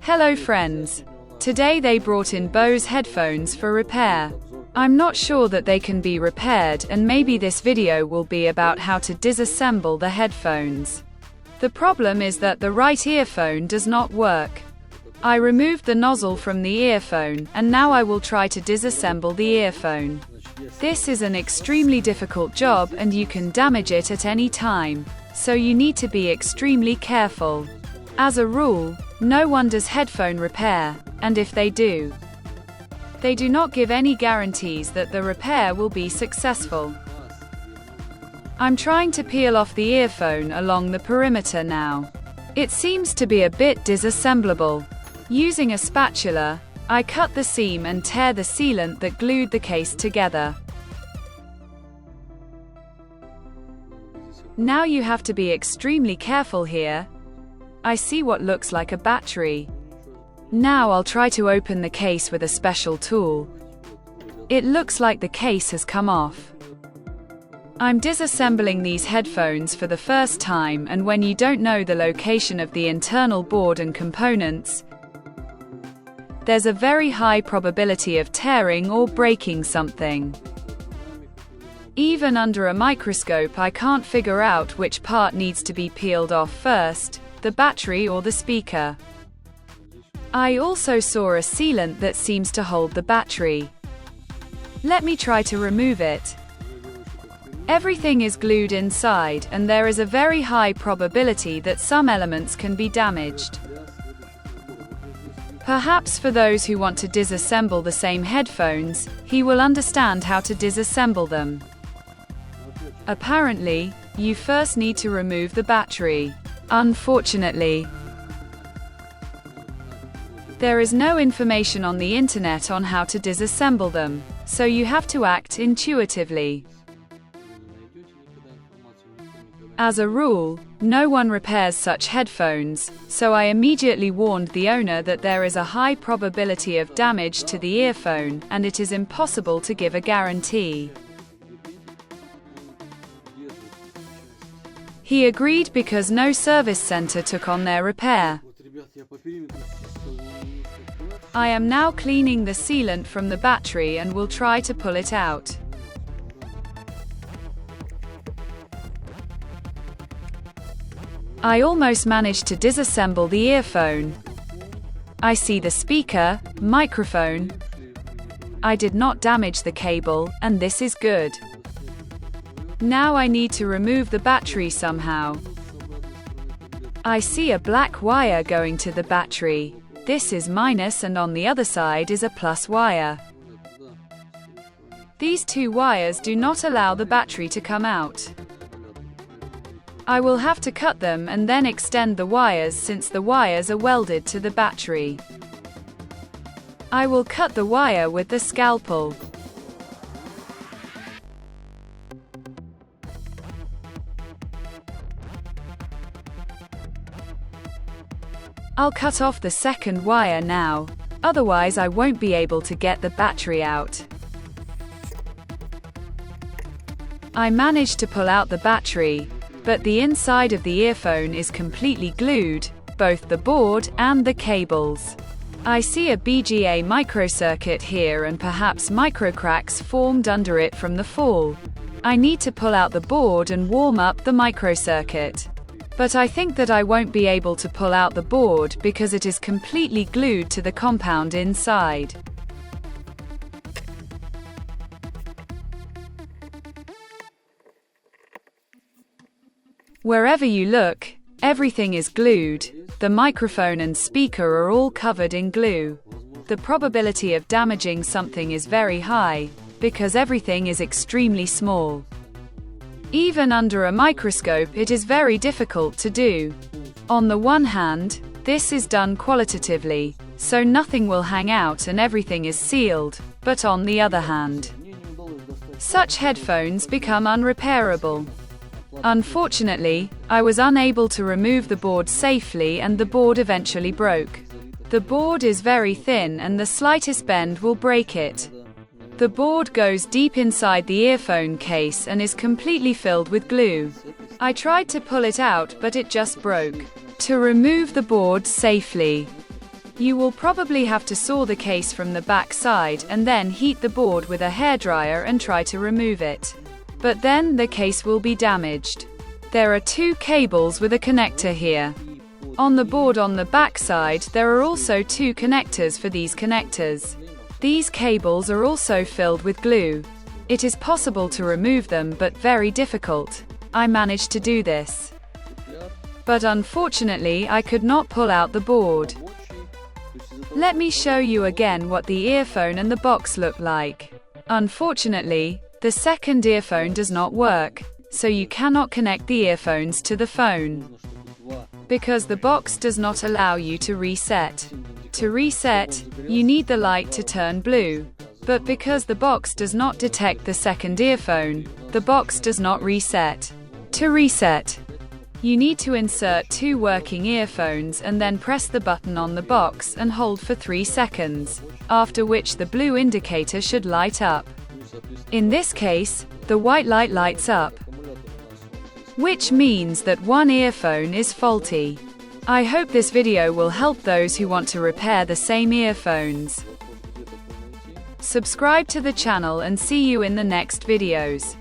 Hello friends. Today they brought in Bose headphones for repair. I'm not sure that they can be repaired, and maybe this video will be about how to disassemble the headphones. The problem is that the right earphone does not work. I removed the nozzle from the earphone, and now I will try to disassemble the earphone. This is an extremely difficult job and you can damage it at any time, so you need to be extremely careful. As a rule, no one does headphone repair, and if they do, they do not give any guarantees that the repair will be successful. I'm trying to peel off the earphone along the perimeter now. It seems to be a bit disassemblable. Using a spatula, I cut the seam and tear the sealant that glued the case together. Now you have to be extremely careful here. I see what looks like a battery. Now I'll try to open the case with a special tool. It looks like the case has come off. I'm disassembling these headphones for the first time, and when you don't know the location of the internal board and components, there's a very high probability of tearing or breaking something. Even under a microscope, I can't figure out which part needs to be peeled off first, the battery or the speaker. I also saw a sealant that seems to hold the battery. Let me try to remove it. Everything is glued inside, and there is a very high probability that some elements can be damaged. Perhaps for those who want to disassemble the same headphones, he will understand how to disassemble them. Apparently, you first need to remove the battery. Unfortunately, there is no information on the internet on how to disassemble them, so you have to act intuitively. As a rule, no one repairs such headphones, so I immediately warned the owner that there is a high probability of damage to the earphone, and it is impossible to give a guarantee. He agreed because no service center took on their repair. I am now cleaning the sealant from the battery and will try to pull it out. I almost managed to disassemble the earphone. I see the speaker, microphone. I did not damage the cable, and this is good. Now I need to remove the battery somehow. I see a black wire going to the battery. This is minus, and on the other side is a plus wire. These two wires do not allow the battery to come out. I will have to cut them and then extend the wires since the wires are welded to the battery. I will cut the wire with the scalpel. I'll cut off the second wire now, otherwise I won't be able to get the battery out. I managed to pull out the battery, but the inside of the earphone is completely glued, both the board and the cables. I see a BGA microcircuit here and perhaps microcracks formed under it from the fall. I need to pull out the board and warm up the microcircuit. But I think that I won't be able to pull out the board because it is completely glued to the compound inside. Wherever you look, everything is glued. The microphone and speaker are all covered in glue. The probability of damaging something is very high, because everything is extremely small. Even under a microscope, it is very difficult to do. On the one hand, this is done qualitatively, so nothing will hang out and everything is sealed, but on the other hand, such headphones become unrepairable. Unfortunately, I was unable to remove the board safely and the board eventually broke. The board is very thin and the slightest bend will break it. The board goes deep inside the earphone case and is completely filled with glue. I tried to pull it out, but it just broke. To remove the board safely, You will probably have to saw the case from the back side and then heat the board with a hairdryer and try to remove it. But then the case will be damaged. There are 2 cables with a connector here. On the board on the back side there are also 2 connectors for these connectors. These cables are also filled with glue. It is possible to remove them but very difficult. I managed to do this. But unfortunately I could not pull out the board. Let me show you again what the earphone and the box look like. Unfortunately, the second earphone does not work, so you cannot connect the earphones to the phone. Because the box does not allow you to reset. To reset, you need the light to turn blue. But because the box does not detect the second earphone, the box does not reset. To reset, you need to insert 2 working earphones and then press the button on the box and hold for 3 seconds, after which the blue indicator should light up. In this case, the white light lights up, which means that one earphone is faulty. I hope this video will help those who want to repair the same earphones. Subscribe to the channel and see you in the next videos.